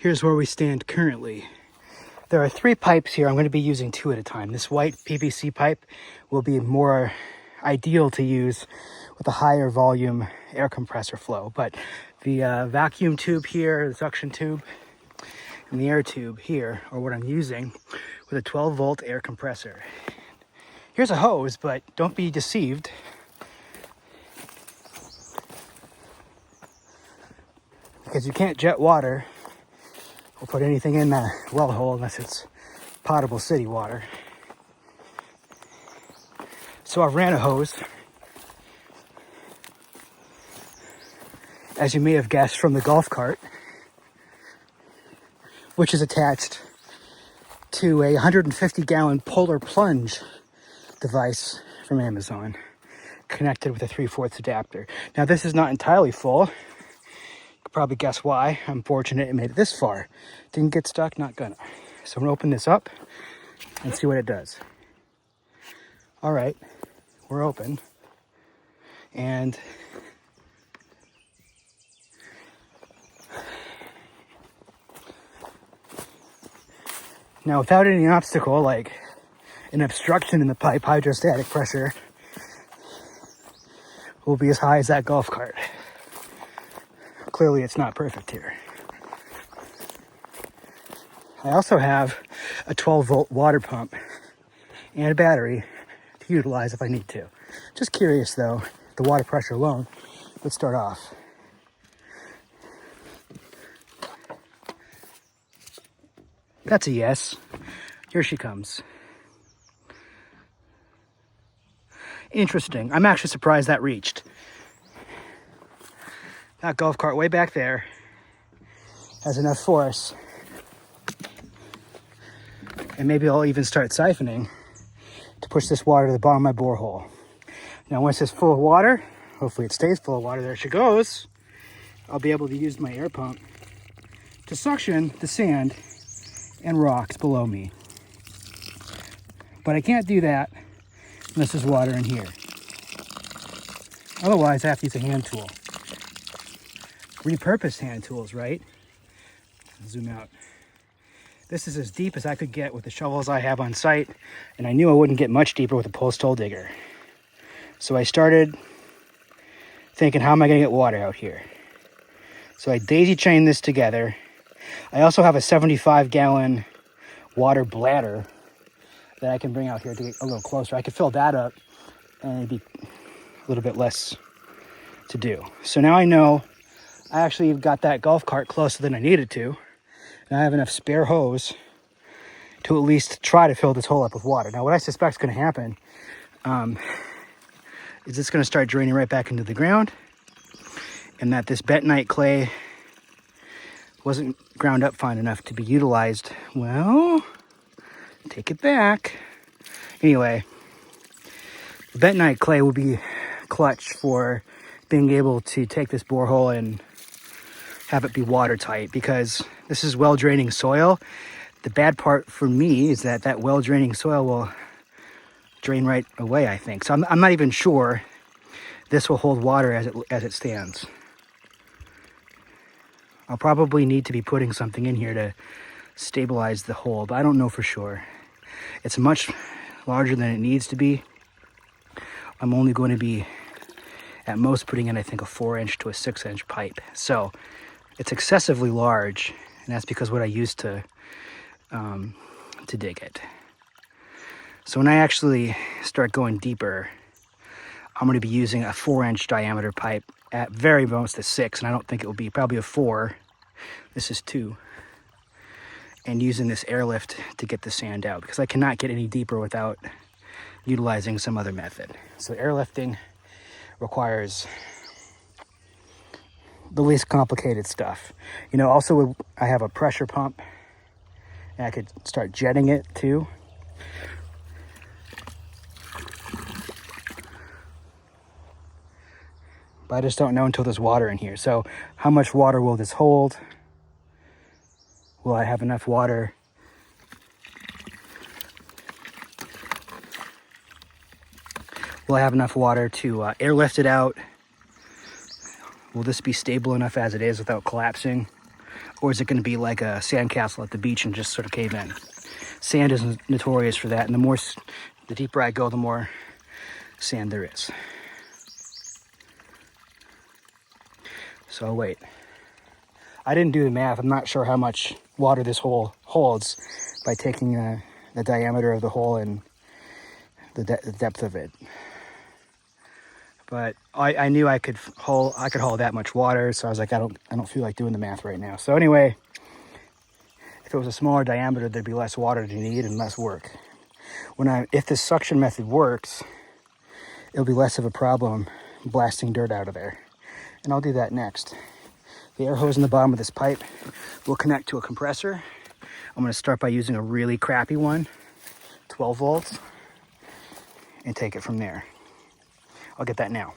here's where we stand currently. There are 3 pipes here. I'm going to be using 2 at a time. This white PVC pipe will be more ideal to use with a higher volume air compressor flow. But the vacuum tube here, the suction tube, and the air tube here are what I'm using with a 12-volt air compressor. Here's a hose, but don't be deceived. Because you can't jet water or put anything in the well hole unless it's potable city water. So I've ran a hose, as you may have guessed, from the golf cart, which is attached to a 150-gallon polar plunge device from Amazon, connected with a 3/4 adapter. Now this is not entirely full. You could probably guess why. I'm fortunate it made it this far. Didn't get stuck, not gonna. So I'm gonna open this up and see what it does. All right, we're open. And now, without any obstacle, like an obstruction in the pipe, hydrostatic pressure will be as high as that golf cart. Clearly, it's not perfect here. I also have a 12-volt water pump and a battery to utilize if I need to. Just curious, though, the water pressure alone. Let's start off. That's a yes. Here she comes. Interesting. I'm actually surprised that reached. That golf cart way back there has enough force. And maybe I'll even start siphoning to push this water to the bottom of my borehole. Now, once it's full of water, hopefully it stays full of water, there she goes, I'll be able to use my air pump to suction the sand and rocks below me. But I can't do that unless there's water in here. Otherwise, I have to use a hand tool. Repurposed hand tools, right? Zoom out. This is as deep as I could get with the shovels I have on site, and I knew I wouldn't get much deeper with a post hole digger. So I started thinking, how am I going to get water out here? So I daisy chained this together. I also have a 75-gallon water bladder that I can bring out here to get a little closer. I could fill that up and it'd be a little bit less to do. So now I know I actually got that golf cart closer than I needed to. And I have enough spare hose to at least try to fill this hole up with water. Now what I suspect is going to happen is it's going to start draining right back into the ground, and that this bentonite clay wasn't ground up fine enough to be utilized. Well, take it back. Anyway, the bentonite clay will be clutch for being able to take this borehole and have it be watertight, because this is well draining soil. The bad part for me is that that well draining soil will drain right away, I think. So I'm not even sure this will hold water as it stands. I'll probably need to be putting something in here to stabilize the hole, but I don't know for sure. It's much larger than it needs to be. I'm only going to be at most putting in, I think, a 4-inch to a 6-inch pipe. So it's excessively large, and that's because what I used to dig it. So when I actually start going deeper, I'm going to be using a 4-inch diameter pipe, at very most a 6, and I don't think it will be, probably a 4. This is 2. And using this airlift to get the sand out, because I cannot get any deeper without utilizing some other method. So airlifting requires the least complicated stuff. You know, also I have a pressure pump, and I could start jetting it too. But I just don't know until there's water in here. So how much water will this hold? Will I have enough water? Will I have enough water to airlift it out? Will this be stable enough as it is without collapsing? Or is it going to be like a sandcastle at the beach and just sort of cave in? Sand is notorious for that, and the deeper I go, the more sand there is. So I'll wait. I didn't do the math. I'm not sure how much water this hole holds by taking the diameter of the hole and the depth of it. But I knew I could hold that much water, so I was like, I don't feel like doing the math right now. So anyway, if it was a smaller diameter, there'd be less water to need and less work. If this suction method works, it'll be less of a problem blasting dirt out of there. And I'll do that next. The air hose in the bottom of this pipe will connect to a compressor. I'm going to start by using a really crappy one, 12 volts, and take it from there. I'll get that now.